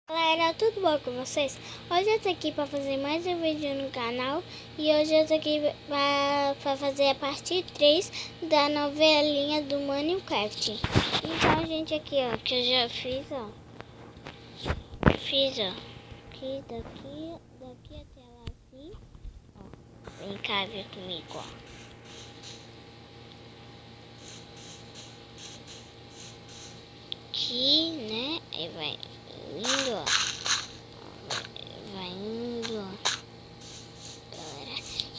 Galera, tudo bom com vocês? Hoje eu tô aqui para fazer mais um vídeo no canal e hoje eu tô aqui para fazer a parte 3 da novelinha do Minecraft. Então, gente, aqui ó, que eu já fiz, ó. Fiz daqui até lá assim, ó. Vem cá ver comigo, ó. Aqui, né? Aí vai indo, ó. Vai indo, ó.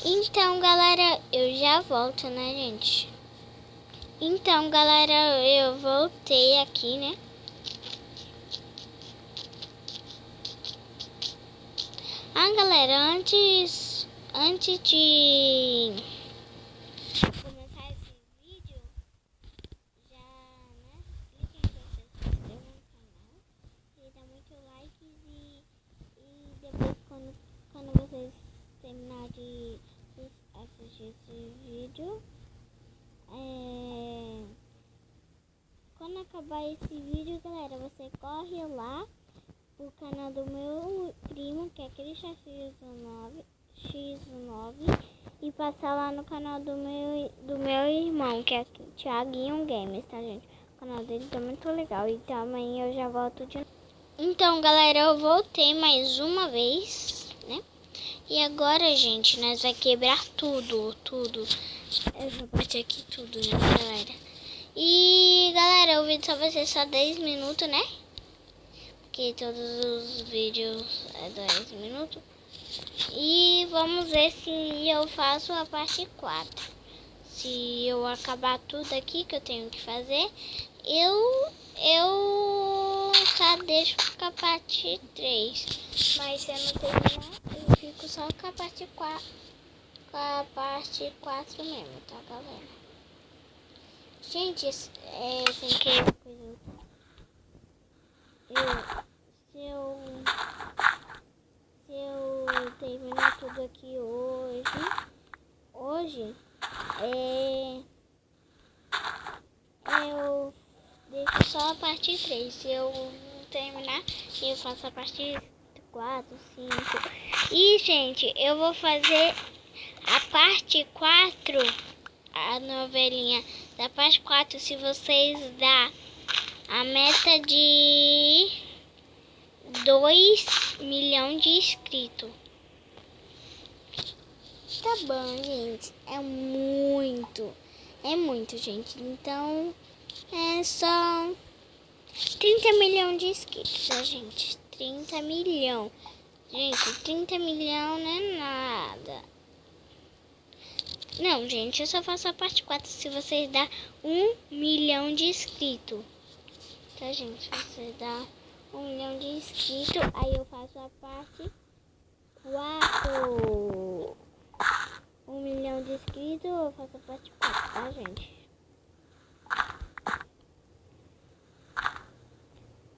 Então, galera, eu já volto, né, gente? Então, galera, eu voltei aqui, né? Ah, galera, antes de começar esse vídeo, já, né, cliquem em você se inscrevam no canal e dá muito like e depois quando vocês terminar de assistir esse vídeo, quando acabar esse vídeo, galera, você corre lá pro canal do meu primo, que é Christian X9, e passar lá no canal do meu irmão, que é Thiaguinho Games, tá, gente? O canal dele tá muito legal e também eu já volto de novo. Então, galera, eu voltei mais uma vez, né? E agora, gente, nós vai quebrar tudo. Essa parte aqui, tudo, né, galera? E, galera, o vídeo só vai ser só 10 minutos, né? Porque todos os vídeos é 10 minutos. E vamos ver se eu faço a parte 4. Se eu acabar tudo aqui que eu tenho que fazer, eu só deixo com a parte 3. Mas se eu não terminar, eu fico só com a parte 4. Com a parte 4 mesmo, tá, galera? Gente, sem querer coisa. Se eu terminar tudo aqui hoje, eu deixo só a parte 3. Se eu terminar, eu faço a parte 4, 5. E, gente, eu vou fazer a parte 4, a novelinha da parte 4, se vocês dá a meta de 2 milhões de inscritos. Tá bom, gente. É muito, gente. Então, é só 30 milhões de inscritos, tá, gente? 30 milhões. Gente, 30 milhões não é nada. Não, gente, eu só faço a parte 4 se vocês dá 1 milhão de inscritos. Tá, gente? Se você dá 1 milhão de inscritos, aí eu faço a parte 4. 1 milhão de inscritos, eu faço a parte 4, tá, gente?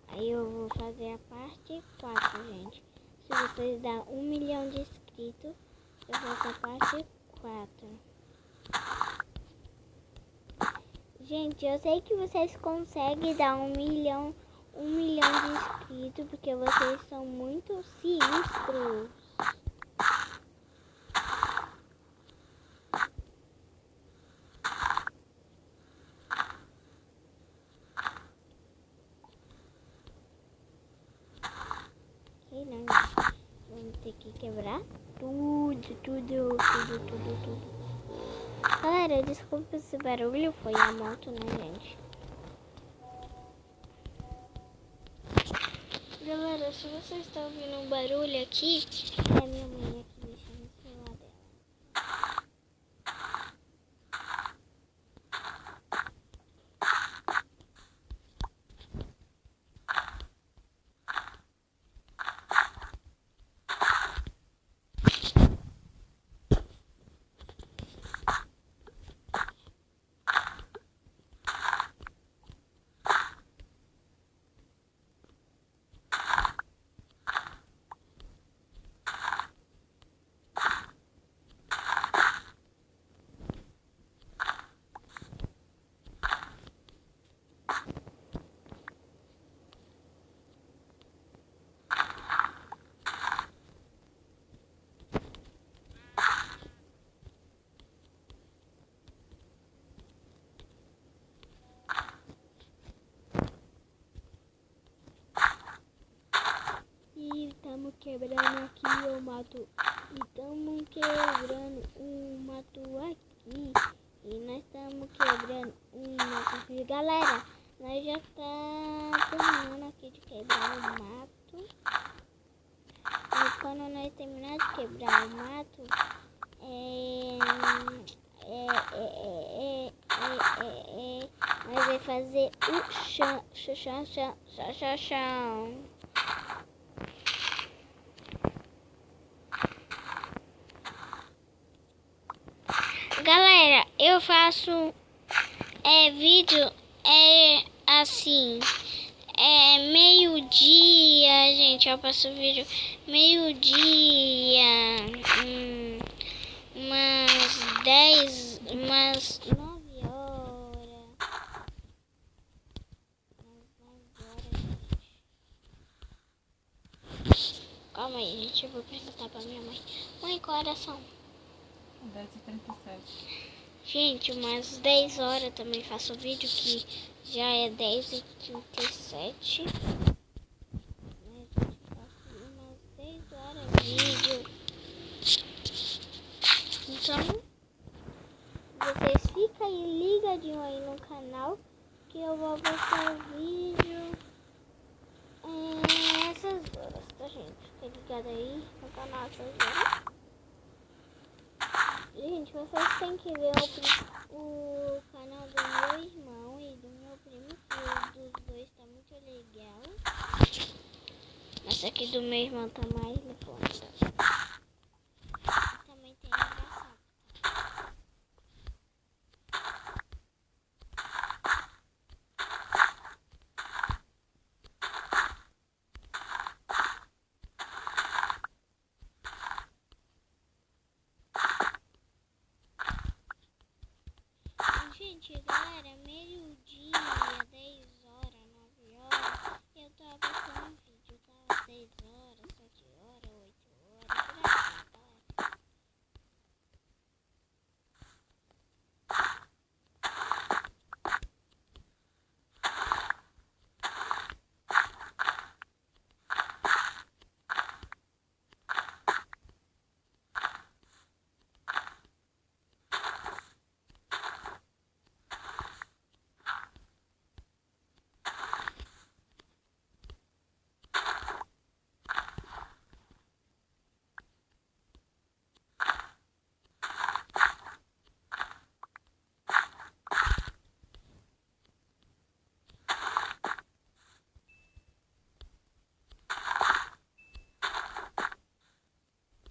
Aí eu vou fazer a parte 4, gente. Se vocês dão 1 milhão de inscritos, eu faço a parte 4. Gente, eu sei que vocês conseguem dar 1 milhão de inscritos, porque vocês são muito sinistros. Ok, não, gente. Vamos ter que quebrar tudo. Galera, desculpa esse barulho, foi a moto, né, gente? Galera, se você está ouvindo um barulho aqui, é minha mãe aqui deixando o celular dela. estamos quebrando aqui o mato. E estamos quebrando um mato aqui. E nós estamos quebrando um mato aqui. Galera, nós já tá terminando aqui de quebrar o mato. E quando nós terminar de quebrar o mato, nós vamos fazer o chão. Galera, eu faço vídeo assim, meio-dia, gente, eu faço vídeo meio-dia, umas 9 horas. Calma aí, gente, eu vou perguntar pra minha mãe. Mãe, qual horas são? 10h37. Gente, umas 10 horas também faço vídeo, que já é 10h37. Mas eu faço umas 10 horas vídeo. Então, vocês ficam aí ligadinho aí no canal, que eu vou postar o vídeo essas horas, tá, gente? Fica ligado aí no canal essas horas. Gente, vocês têm que ver o canal do meu irmão e do meu primo, que o dos dois tá muito legal. Mas aqui do meu irmão tá mais legal. Também tem engraçado. Gente, galera, meio-dia, 10 horas, 9 horas, eu tava postando vídeo, tava 6 horas, 7 horas, 8 horas, por aí, galera.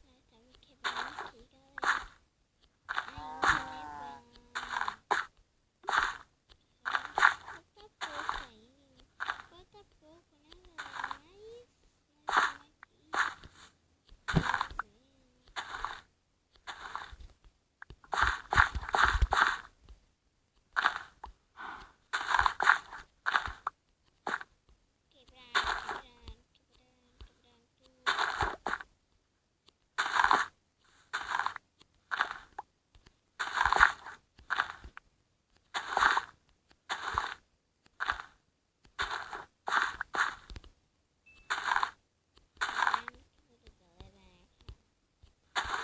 Nós estamos quebrando aqui, galera. Ainda levando. Falta pouco ainda. Falta pouco, né, galera? Mas nós estamos aqui quebrando tudo.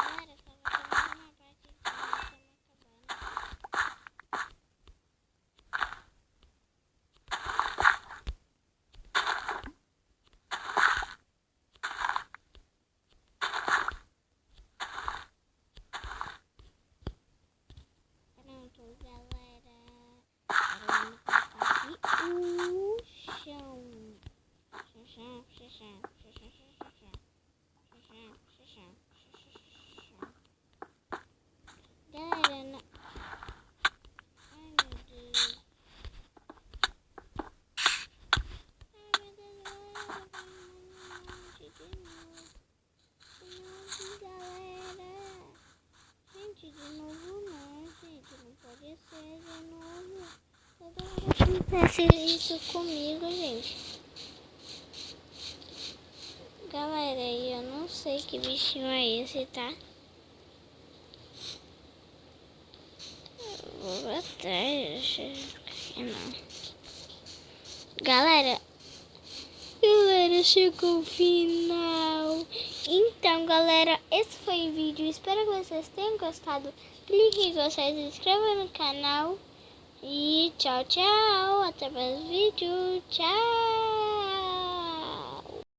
Galera, só vou terminar uma parte aqui, estamos acabando. Pronto, galera. Agora vamos colocar aqui o chão. Chão. Galera, não... Ai, meu Deus. Ai, meu Deus, galera. Galera. Gente, de novo não, gente. Não pode ser de novo. Toda hora acontece isso comigo, gente. Galera, eu não sei que bichinho é esse, tá? Vou atrás. Não. Galera, chegou o final. Então, galera, esse foi o vídeo. Espero que vocês tenham gostado. Clique em gostar e se inscreva no canal. E tchau, tchau. Até mais vídeo. Tchau.